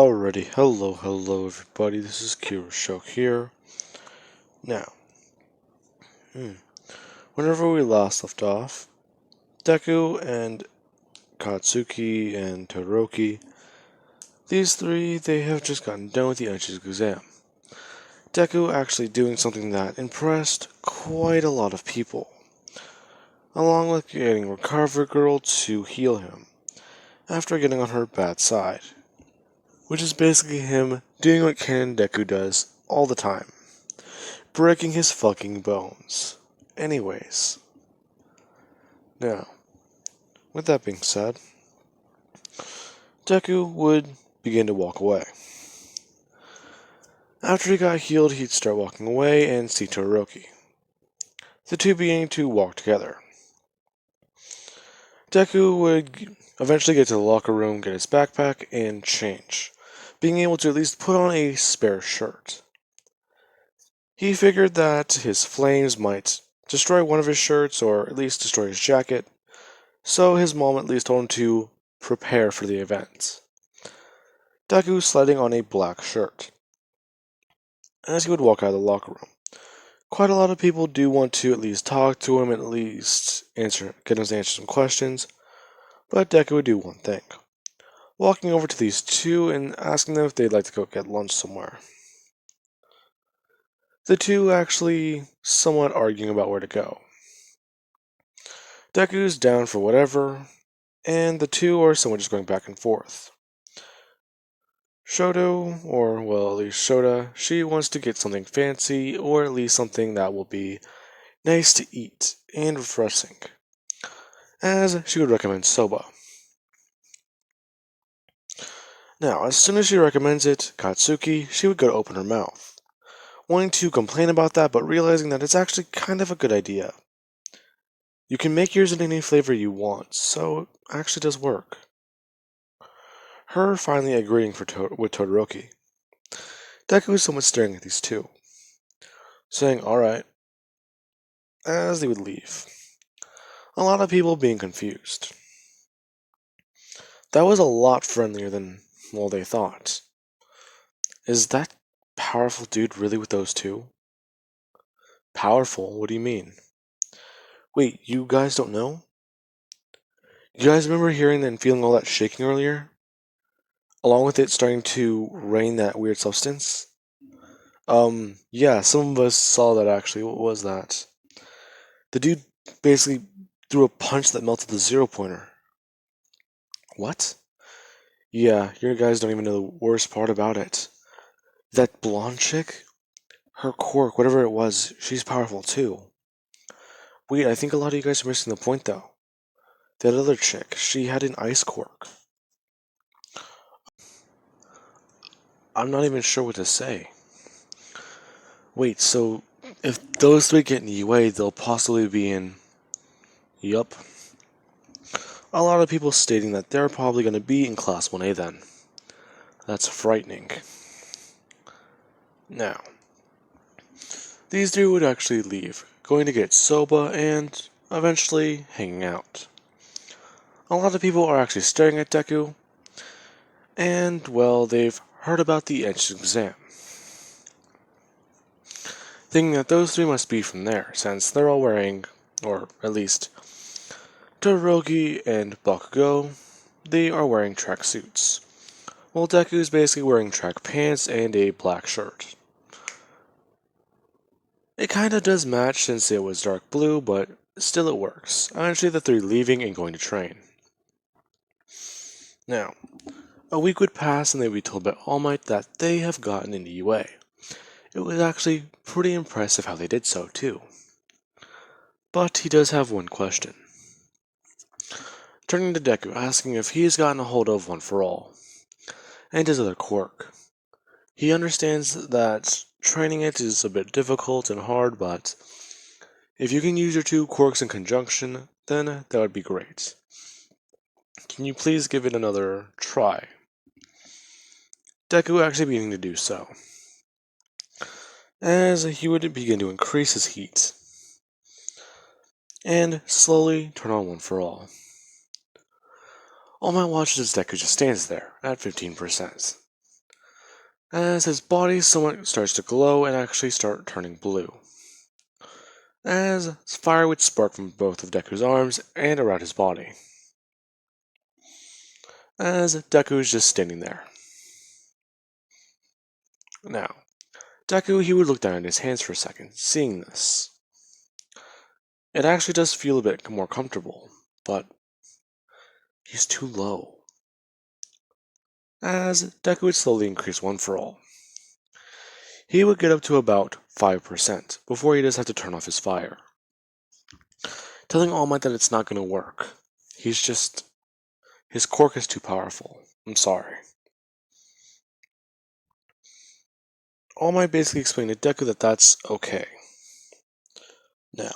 Alrighty, hello everybody, this is Kiro here. Now, whenever we last left off, Deku and Katsuki and Todoroki, these three, they have just gotten done with the entrance exam. Deku actually doing something that impressed quite a lot of people, along with getting Recover Girl to heal him, after getting on her bad side. Which is basically him doing what Canon Deku does all the time. Breaking his fucking bones. Anyways. Now, with that being said, Deku would begin to walk away. After he got healed, he'd start walking away and see Todoroki. The two beginning to walk together. Deku would eventually get to the locker room, get his backpack, and change, being able to at least put on a spare shirt. He figured that his flames might destroy one of his shirts, or at least destroy his jacket, so his mom at least told him to prepare for the event. Deku sliding on a black shirt. As he would walk out of the locker room, quite a lot of people do want to at least talk to him, at least get him to answer some questions, but Deku would do one thing. Walking over to these two and asking them if they'd like to go get lunch somewhere. The two actually somewhat arguing about where to go. Deku's down for whatever, and the two are somewhat just going back and forth. Shoto, or well, at least Shota, she wants to get something fancy, or at least something that will be nice to eat and refreshing, as she would recommend soba. Now, as soon as she recommends it, Katsuki, she would go to open her mouth, wanting to complain about that, but realizing that it's actually kind of a good idea. You can make yours in any flavor you want, so it actually does work. Her finally agreeing with Todoroki. Deku is somewhat staring at these two, saying alright, as they would leave. A lot of people being confused. That was a lot friendlier than, well, they thought. Is that powerful dude really with those two? Powerful? What do you mean? Wait, you guys don't know? You guys remember hearing and feeling all that shaking earlier? Along with it starting to rain that weird substance? Yeah, some of us saw that actually. What was that? The dude basically threw a punch that melted the 0 pointer. What? Yeah, you guys don't even know the worst part about it. That blonde chick? Her quirk, whatever it was, she's powerful too. Wait, I think a lot of you guys are missing the point though. That other chick, she had an ice quirk. I'm not even sure what to say. Wait, so if those three get in UA, they'll possibly be in... Yup. A lot of people stating that they're probably going to be in Class 1A then. That's frightening. Now, these three would actually leave, going to get soba and eventually hanging out. A lot of people are actually staring at Deku, and, well, they've heard about the entrance exam. Thinking that those three must be from there, since they're all wearing, or at least Todoroki and Bakugo, they are wearing tracksuits, while Deku is basically wearing track pants and a black shirt. It kinda does match since it was dark blue, but still it works. Eventually the three leaving and going to train. Now, a week would pass and they would be told by All Might that they have gotten into UA. It was actually pretty impressive how they did so, too. But he does have one question. Turning to Deku, asking if he has gotten a hold of One for All, and his other quirk. He understands that training it is a bit difficult and hard, but if you can use your two quirks in conjunction, then that would be great. Can you please give it another try? Deku actually beginning to do so, as he would begin to increase his heat, and slowly turn on One for All. All Might watches as Deku just stands there, at 15%. as his body somewhat starts to glow and actually start turning blue, as fire would spark from both of Deku's arms and around his body, as Deku is just standing there. Now, Deku, he would look down at his hands for a second, seeing this. It actually does feel a bit more comfortable, but he's too low. As Deku would slowly increase one for all. He would get up to about 5% before he just had to turn off his fire, telling All Might that it's not going to work. His quirk is too powerful. I'm sorry. All Might basically explained to Deku that that's okay. Now,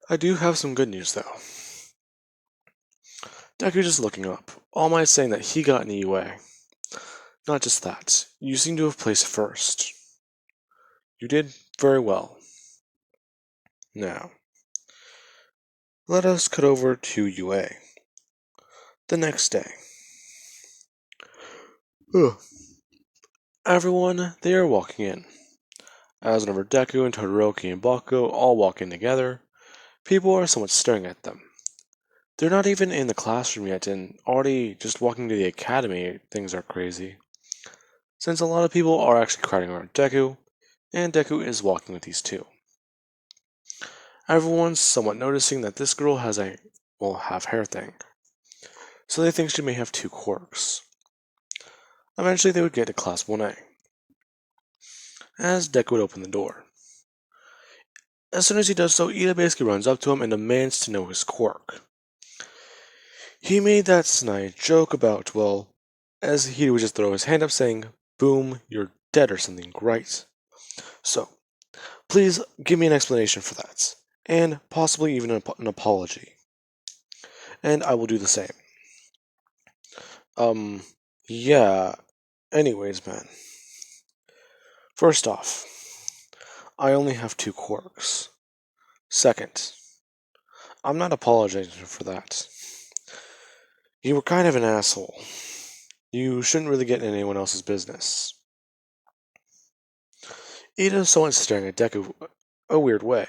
I do have some good news though. Deku just looking up. All Might saying that he got an EUA. Not just that, you seem to have placed first. You did very well. Now, let us cut over to UA. The next day. Ugh. Everyone, they are walking in. As whenever Deku and Todoroki and Bakugo all walk in together, people are somewhat staring at them. They're not even in the classroom yet, and already just walking to the academy, things are crazy. Since a lot of people are actually crowding around Deku, and Deku is walking with these two. Everyone's somewhat noticing that this girl has a, half hair thing, so they think she may have two quirks. Eventually they would get to Class 1A. As Deku would open the door. As soon as he does so, Ida basically runs up to him and demands to know his quirk. He made that snide joke about, as he would just throw his hand up saying, "Boom, you're dead" or something, right? So, please give me an explanation for that, and possibly even an apology. And I will do the same. Yeah. Anyways, man. First off, I only have two quirks. Second, I'm not apologizing for that. You were kind of an asshole. You shouldn't really get in anyone else's business. Ida's somewhat staring at Deku a weird way.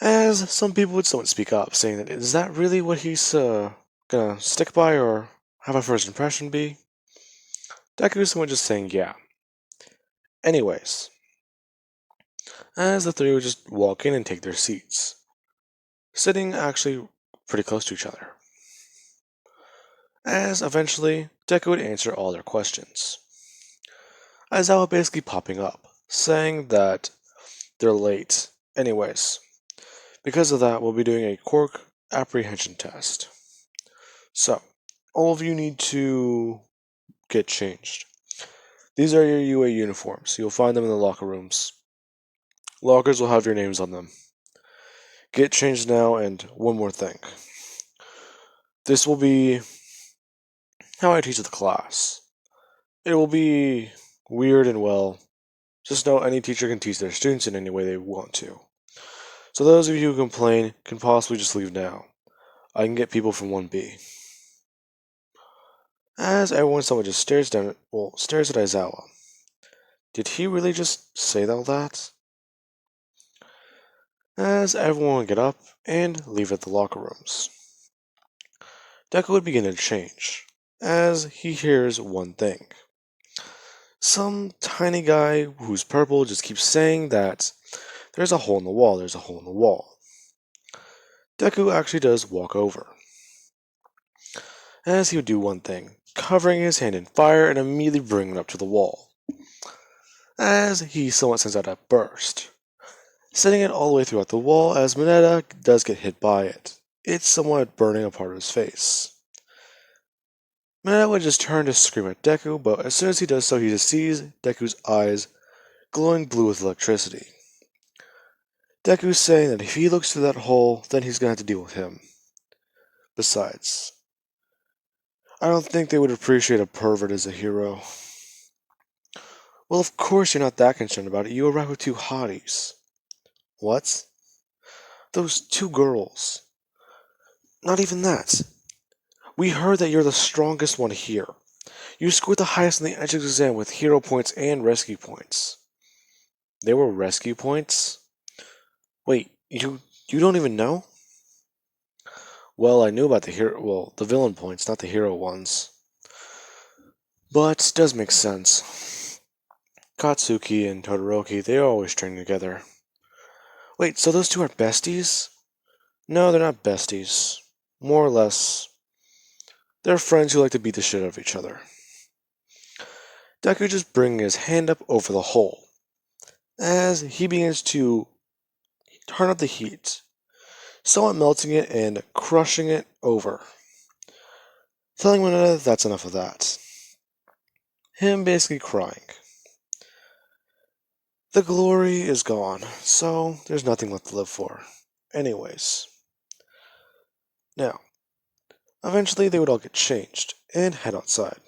As some people would somewhat speak up, saying that is that really what he's gonna stick by or have a first impression be? Deku's somewhat just saying yeah. Anyways, as the three would just walk in and take their seats, sitting actually pretty close to each other. As eventually, Deku would answer all their questions. Aizawa basically popping up, saying that they're late. Anyways, because of that, we'll be doing a Quirk apprehension test. So, all of you need to get changed. These are your UA uniforms. You'll find them in the locker rooms. Lockers will have your names on them. Get changed now, and one more thing. This will be how I teach the class. It will be weird and just know any teacher can teach their students in any way they want to. So those of you who complain can possibly just leave now. I can get people from 1B. As everyone somewhat just stares at Aizawa. Did he really just say all that? As everyone would get up and leave at the locker rooms. Deku would begin to change, as he hears one thing. Some tiny guy who's purple just keeps saying that there's a hole in the wall, there's a hole in the wall. Deku actually does walk over. As he would do one thing, covering his hand in fire and immediately bringing it up to the wall. As he somewhat sends out a burst, sending it all the way throughout the wall as Mineta does get hit by it. It's somewhat burning a part of his face. Mineta would just turn to scream at Deku, but as soon as he does so, he just sees Deku's eyes glowing blue with electricity. Deku's saying that if he looks through that hole, then he's gonna have to deal with him. Besides, I don't think they would appreciate a pervert as a hero. Well, of course you're not that concerned about it. You arrived with two hotties. What? Those two girls. Not even that. We heard that you're the strongest one here. You scored the highest in the entrance exam with hero points and rescue points. They were rescue points? Wait, you don't even know? Well, I knew about the villain points, not the hero ones. But it does make sense. Katsuki and Todoroki, they always train together. Wait, so those two are besties? No, they're not besties. More or less, they're friends who like to beat the shit out of each other. Deku just bringing his hand up over the hole, as he begins to turn up the heat, somewhat melting it and crushing it over. Telling one another that's enough of that. Him basically crying. The glory is gone, so there's nothing left to live for. Anyways. Now, eventually they would all get changed and head outside.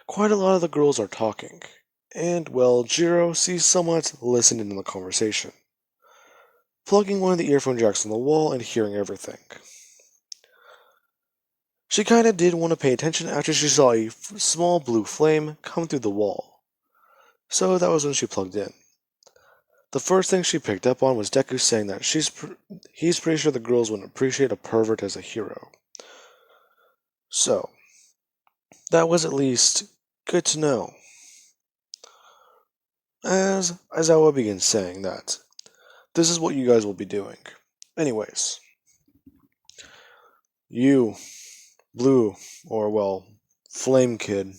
Quite a lot of the girls are talking, and well, Jiro sees someone listening in the conversation, plugging one of the earphone jacks on the wall and hearing everything. She kinda did want to pay attention after she saw a small blue flame come through the wall, so that was when she plugged in. The first thing she picked up on was Deku saying that he's pretty sure the girls wouldn't appreciate a pervert as a hero. So, that was at least good to know. As Aizawa begins saying that, this is what you guys will be doing. Anyways, you, Blue, or well, Flame Kid.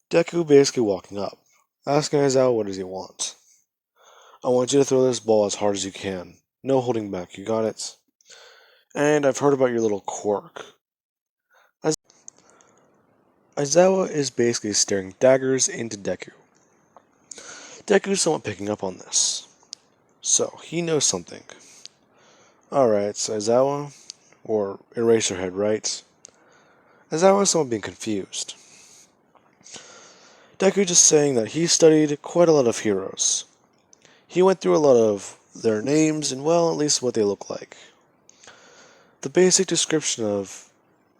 Deku basically walking up, asking Aizawa what does he want. I want you to throw this ball as hard as you can. No holding back, you got it? And I've heard about your little quirk. Aizawa is basically staring daggers into Deku. Deku's somewhat picking up on this. So, he knows something. Alright, so Aizawa, or Eraserhead, right? Aizawa is somewhat being confused. Deku just saying that he studied quite a lot of heroes. He went through a lot of their names and, well, at least what they look like. The basic description of,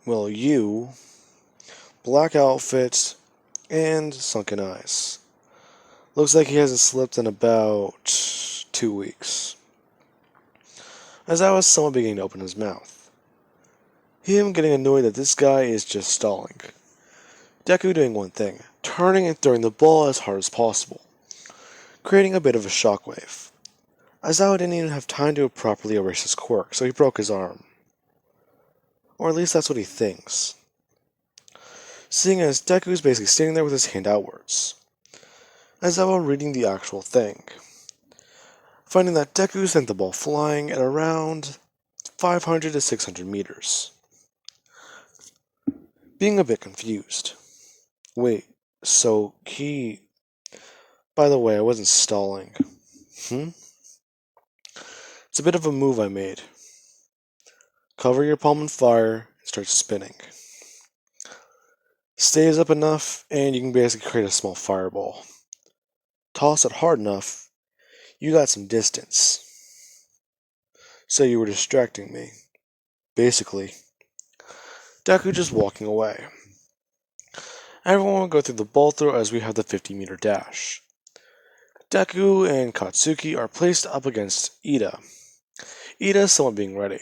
well, you, black outfit, and sunken eyes. Looks like he hasn't slept in about 2 weeks. Aizawa somewhat beginning to open his mouth. Him getting annoyed that this guy is just stalling. Deku doing one thing, turning and throwing the ball as hard as possible, creating a bit of a shockwave. Aizawa didn't even have time to properly erase his quirk, so he broke his arm. Or at least that's what he thinks. Seeing as Deku is basically standing there with his hand outwards. Aizawa reading the actual thing. Finding that Deku sent the ball flying at around 500 to 600 meters. Being a bit confused. Wait, so he... By the way, I wasn't stalling. It's a bit of a move I made. Cover your palm in fire and start spinning. Stays up enough, and you can basically create a small fireball. Toss it hard enough, you got some distance. So you were distracting me. Basically. Deku just walking away. Everyone will go through the ball throw as we have the 50-meter dash. Deku and Katsuki are placed up against Ida. Ida is somewhat being ready.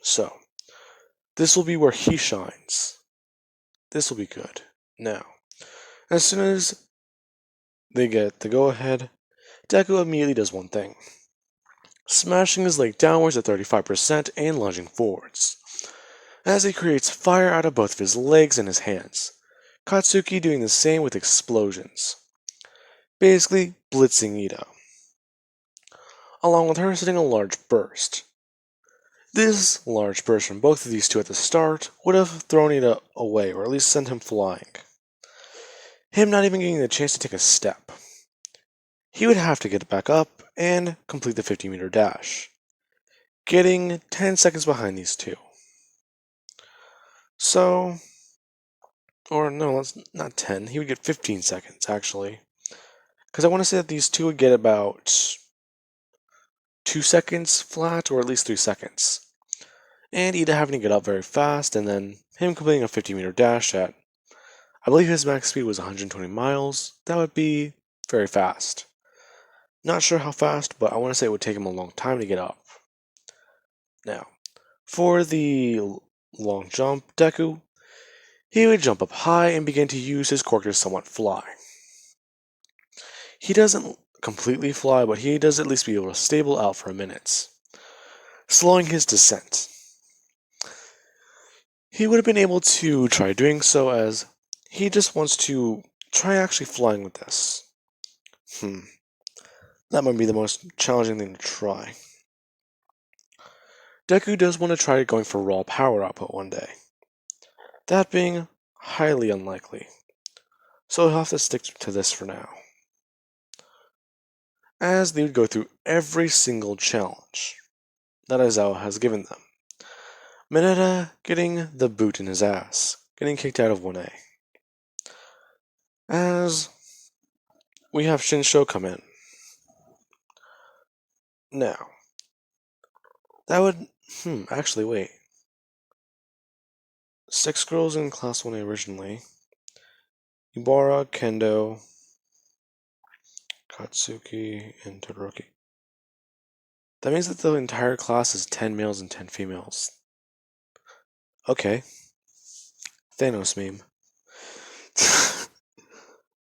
So, this will be where he shines. This will be good. Now, as soon as they get the go-ahead, Deku immediately does one thing. Smashing his leg downwards at 35% and lunging forwards, as he creates fire out of both of his legs and his hands. Katsuki doing the same with explosions. Basically, blitzing Ida. Along with her setting a large burst. This large burst from both of these two at the start would have thrown Ida away, or at least sent him flying. Him not even getting the chance to take a step. He would have to get back up and complete the 50-meter dash, getting 10 seconds behind these two. So, or no, that's not 10, he would get 15 seconds actually. Because I want to say that these two would get about 2 seconds flat, or at least 3 seconds. and Ida having to get up very fast, and then him completing a 50-meter dash at, I believe his max speed was 120 miles. That would be very fast. Not sure how fast, but I want to say it would take him a long time to get up. Now, for the long jump, Deku, he would jump up high and begin to use his quirk to somewhat fly. He doesn't completely fly, but he does at least be able to stable out for a minute, slowing his descent. He would have been able to try doing so as he just wants to try actually flying with this. That might be the most challenging thing to try. Deku does want to try going for raw power output one day. That being highly unlikely. So he'll have to stick to this for now. As they would go through every single challenge that Aizawa has given them. Mineta getting the boot in his ass, getting kicked out of 1A. As we have Shinso come in. Now, that would, actually wait. 6 girls in Class 1A originally. Ibara, Kendo, Katsuki, and Todoroki. That means that the entire class is 10 males and 10 females. Okay. Thanos meme.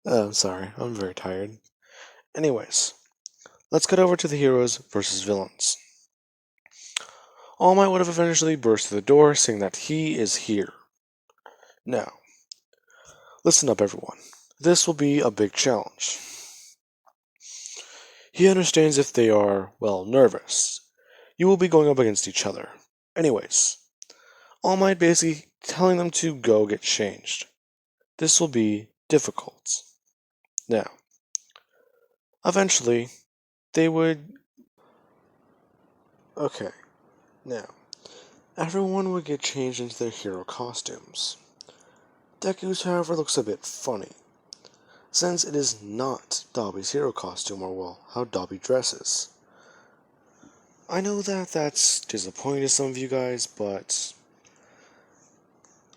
I'm sorry, I'm very tired. Anyways, let's cut over to the heroes versus villains. All Might would have eventually burst through the door, saying that he is here. Now, listen up everyone. This will be a big challenge. He understands if they are, well, nervous. You will be going up against each other. Anyways, All Might basically telling them to go get changed. This will be difficult. Now, eventually, they would... Okay, now, everyone would get changed into their hero costumes. Deku's, however, looks a bit funny, since it is not Dobby's hero costume, or well, how Dobby dresses. I know that that's disappointing to some of you guys, but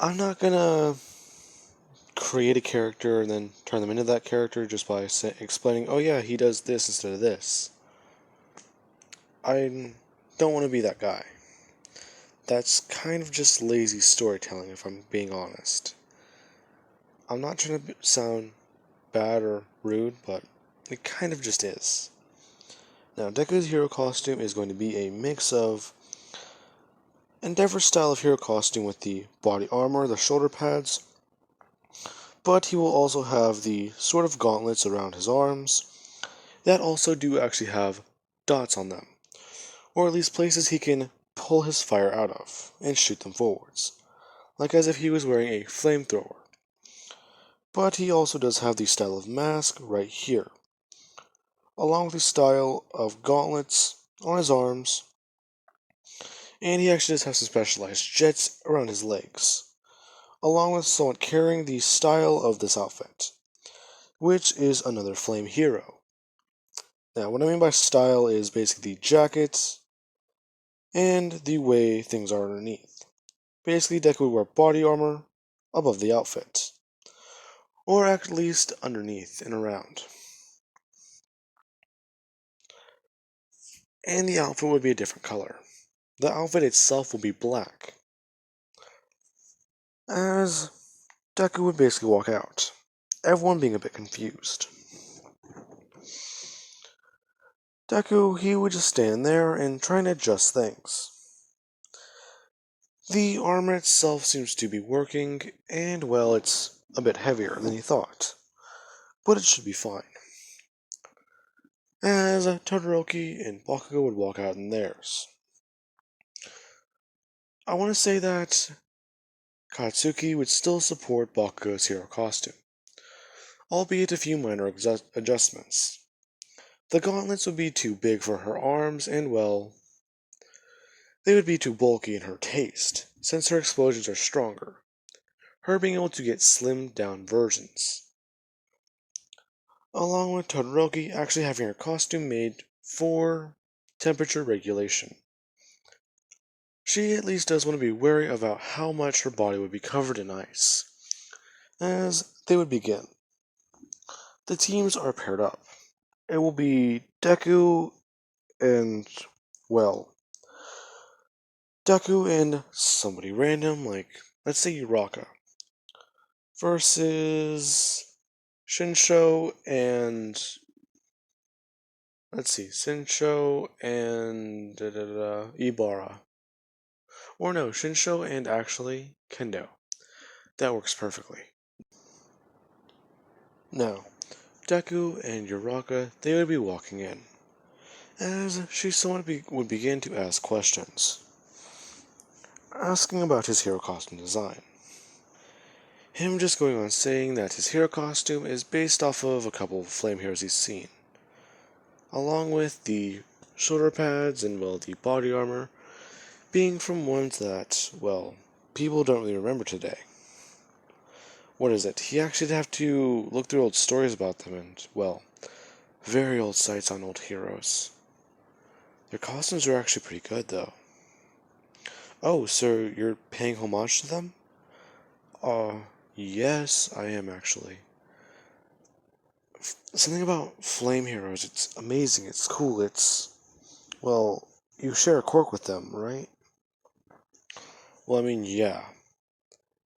I'm not gonna create a character and then turn them into that character just by explaining, oh yeah, he does this instead of this. I don't want to be that guy. That's kind of just lazy storytelling, if I'm being honest. I'm not trying to sound bad or rude, but it kind of just is. Now, Deku's hero costume is going to be a mix of Endeavor's style of hero costume with the body armor, the shoulder pads, but he will also have the sort of gauntlets around his arms that also do actually have dots on them, or at least places he can pull his fire out of and shoot them forwards, like as if he was wearing a flamethrower. But he also does have the style of mask right here, along with the style of gauntlets on his arms, and he actually does have some specialized jets around his legs, along with somewhat carrying the style of this outfit, which is another flame hero. Now, what I mean by style is basically the jacket and the way things are underneath. Basically, Deku would wear body armor above the outfit, or at least underneath and around. And the outfit would be a different color. The outfit itself will be black, as Deku would basically walk out, everyone being a bit confused. Deku, he would just stand there and try and adjust things. The armor itself seems to be working, and well, it's a bit heavier than he thought, but it should be fine. As Todoroki and Bakugo would walk out in theirs. I want to say that Katsuki would still support Bakugo's hero costume, albeit a few minor adjustments. The gauntlets would be too big for her arms, and well, they would be too bulky in her taste, since her explosions are stronger, her being able to get slimmed down versions. Along with Todoroki actually having her costume made for temperature regulation. she at least does want to be wary about how much her body would be covered in ice. As they would begin, the teams are paired up. It will be Deku and, well, Deku and somebody random, like, let's say Uraka, versus Shinso and, let's see, Shinso and Ibara. Or no, Shinso and actually Kendo. That works perfectly. Now, Deku and Uraka, they would be walking in, as she somewhat would begin to ask questions, asking about his hero costume design. Him just going on saying that his hero costume is based off of a couple of flame heroes he's seen, along with the shoulder pads and, well, the body armor being from ones that, well, people don't really remember today. What is it? He actually had to look through old stories about them and, well, very old sites on old heroes. Their costumes are actually pretty good, though. Oh, so you're paying homage to them? Uh, yes, I am actually. Something about flame heroes, it's amazing, it's cool, well, you share a quirk with them, right? Well, I mean, yeah.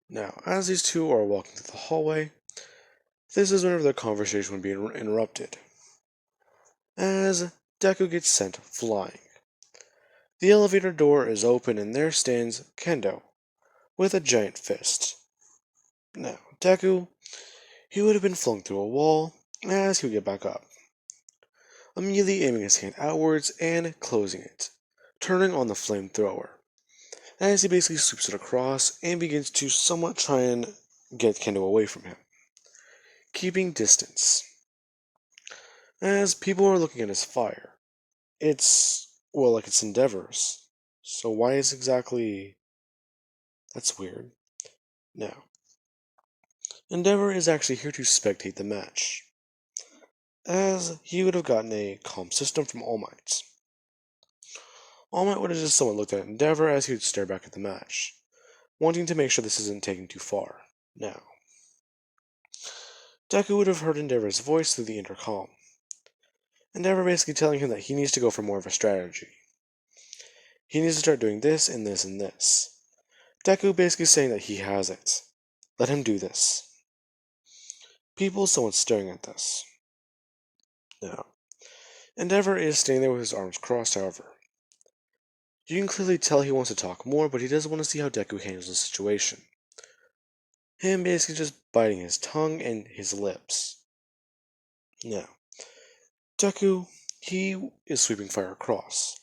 Now, as these two are walking through the hallway, this is whenever their conversation would be interrupted, as Deku gets sent flying. The elevator door is open and there stands Kendo, with a giant fist. Now, Deku, he would have been flung through a wall, as he would get back up, immediately aiming his hand outwards and closing it, turning on the flamethrower, as he basically sweeps it across and begins to somewhat try and get Kendo away from him, keeping distance. As people are looking at his fire, it's, well, like its endeavors. So why is exactly... That's weird. Now, Endeavor is actually here to spectate the match, as he would have gotten a calm system from All Might. All Might would have just somewhat looked at Endeavor as he would stare back at the match, wanting to make sure this isn't taken too far. Now, Deku would have heard Endeavor's voice through the intercom. Endeavor basically telling him that he needs to go for more of a strategy. He needs to start doing this and this and this. Deku basically saying that he has it. Let him do this. People somewhat staring at this. Now, Endeavor is standing there with his arms crossed, however. You can clearly tell he wants to talk more, but he doesn't want to see how Deku handles the situation. Him basically just biting his tongue and his lips. Now, Deku, he is sweeping fire across,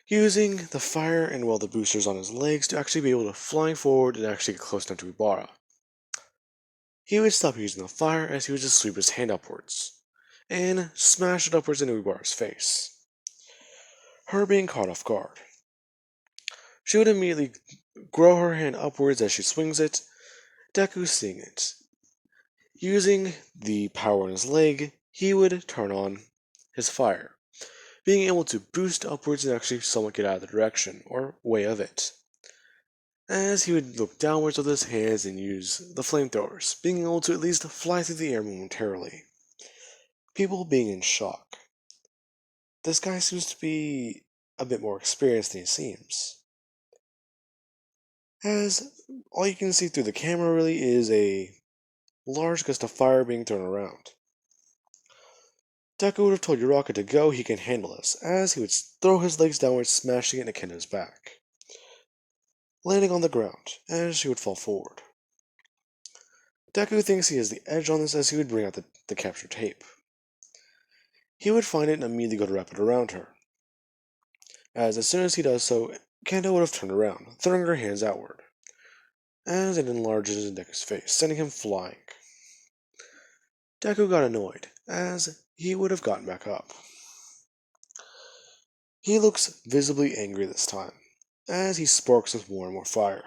using the fire and, well, the boosters on his legs to actually be able to fly forward and actually get close enough to Ibara. He would stop using the fire as he would just sweep his hand upwards, and smash it upwards into Ibara's face. Her being caught off guard. She would immediately grow her hand upwards as she swings it, Deku seeing it. Using the power on his leg, he would turn on his fire, being able to boost upwards and actually somewhat get out of the direction, or way of it. As he would look downwards with his hands and use the flamethrowers, being able to at least fly through the air momentarily. People being in shock. This guy seems to be a bit more experienced than he seems. As all you can see through the camera really is a large gust of fire being thrown around. Deku would have told Uraka to go, he can handle this, as he would throw his legs downwards, smashing it into Kendo's back, landing on the ground, as she would fall forward. Deku thinks he has the edge on this as he would bring out the capture tape. He would find it and immediately go to wrap it around her. As soon as he does so, Kendo would have turned around, throwing her hands outward, as it enlarges in Deku's face, sending him flying. Deku got annoyed, as he would have gotten back up. He looks visibly angry this time, as he sparks with more and more fire.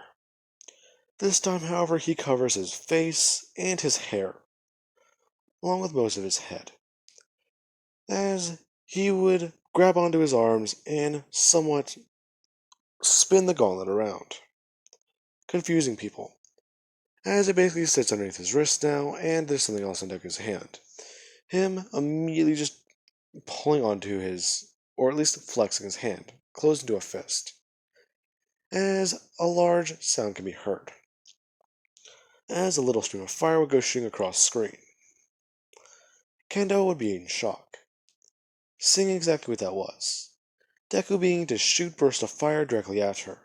This time, however, he covers his face and his hair, along with most of his head, as he would grab onto his arms and somewhat spin the gauntlet around, confusing people, as it basically sits underneath his wrist now, and there's something else in Deku's hand. Him immediately just pulling onto his, or at least flexing his hand, closed into a fist, as a large sound can be heard, as a little stream of fire would go shooting across the screen. Kendo would be in shock, seeing exactly what that was. Deku being to shoot bursts of fire directly at her.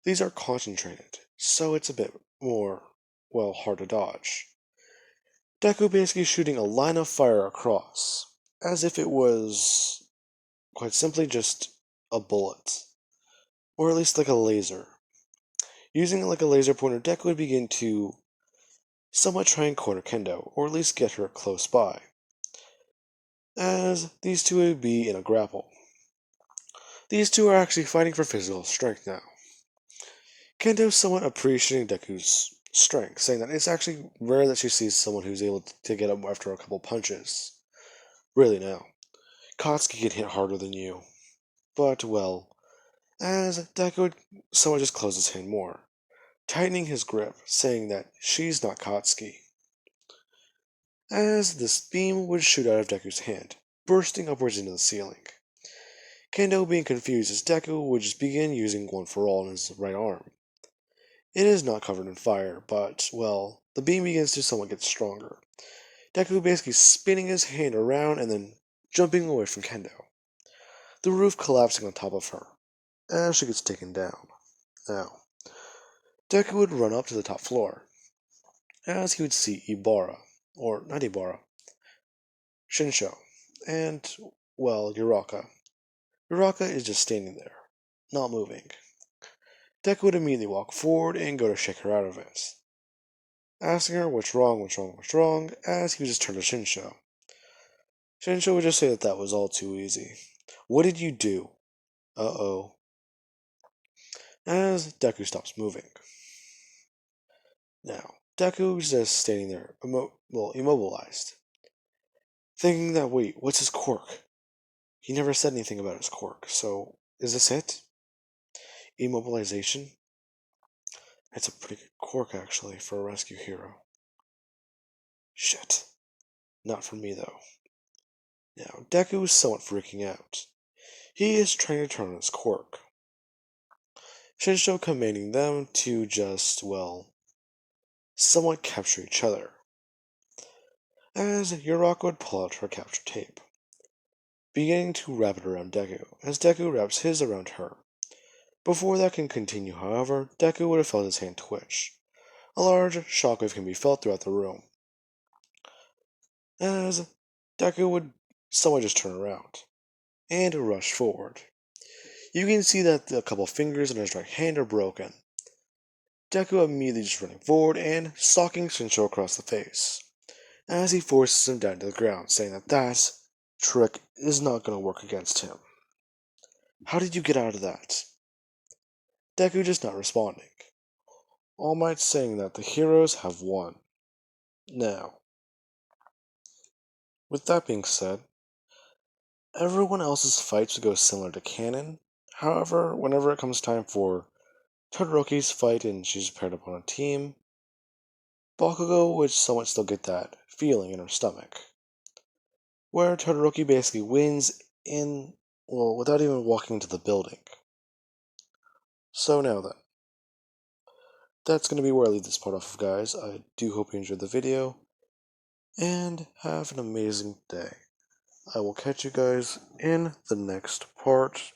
These are concentrated, so it's a bit more, well, hard to dodge. Deku basically shooting a line of fire across, as if it was, quite simply, just a bullet, or at least like a laser. Using it like a laser pointer, Deku would begin to somewhat try and corner Kendo, or at least get her close by, as these two would be in a grapple. These two are actually fighting for physical strength now. Kendo somewhat appreciating Deku's strength, saying that it's actually rare that she sees someone who's able to get up after a couple punches. Really now, Katsuki can hit harder than you. But, well, as Deku would somewhat just close his hand more, tightening his grip, saying that she's not Katsuki. As this beam would shoot out of Deku's hand, bursting upwards into the ceiling. Kendo being confused as Deku would just begin using One for All in his right arm. It is not covered in fire, but, well, the beam begins to somewhat get stronger. Deku basically spinning his hand around and then jumping away from Kendo. The roof collapsing on top of her, as she gets taken down. Now, Deku would run up to the top floor, as he would see Ibarra, or not Ibarra, Shinso, and, well, Uraka. Uraka is just standing there, not moving. Deku would immediately walk forward and go to shake her out of it, asking her what's wrong, as he would just turn to Shinso. Shinso would just say that that was all too easy. What did you do? Uh-oh. As Deku stops moving. Now, Deku's just standing there, immobilized, thinking that, wait, what's his quirk? He never said anything about his quirk, so is this it? Immobilization? That's a pretty good quirk, actually, for a rescue hero. Shit. Not for me, though. Now, Deku is somewhat freaking out. He is trying to turn on his quirk. Shinso commanding them to just, well, somewhat capture each other. As Uraka would pull out her capture tape, beginning to wrap it around Deku, as Deku wraps his around her. Before that can continue, however, Deku would have felt his hand twitch. A large shockwave can be felt throughout the room, as Deku would somewhat just turn around and rush forward. You can see that a couple fingers on his right hand are broken. Deku immediately just running forward and socking Shinso across the face, as he forces him down to the ground, saying that that trick is not going to work against him. How did you get out of that? Deku just not responding. All Might saying that the heroes have won. Now, with that being said, everyone else's fights go similar to canon. However, whenever it comes time for Todoroki's fight and she's paired up on a team, Bakugo would somewhat still get that feeling in her stomach, where Todoroki basically wins without even walking into the building. So now then, that's going to be where I leave this part off of, guys. I do hope you enjoyed the video, and have an amazing day. I will catch you guys in the next part.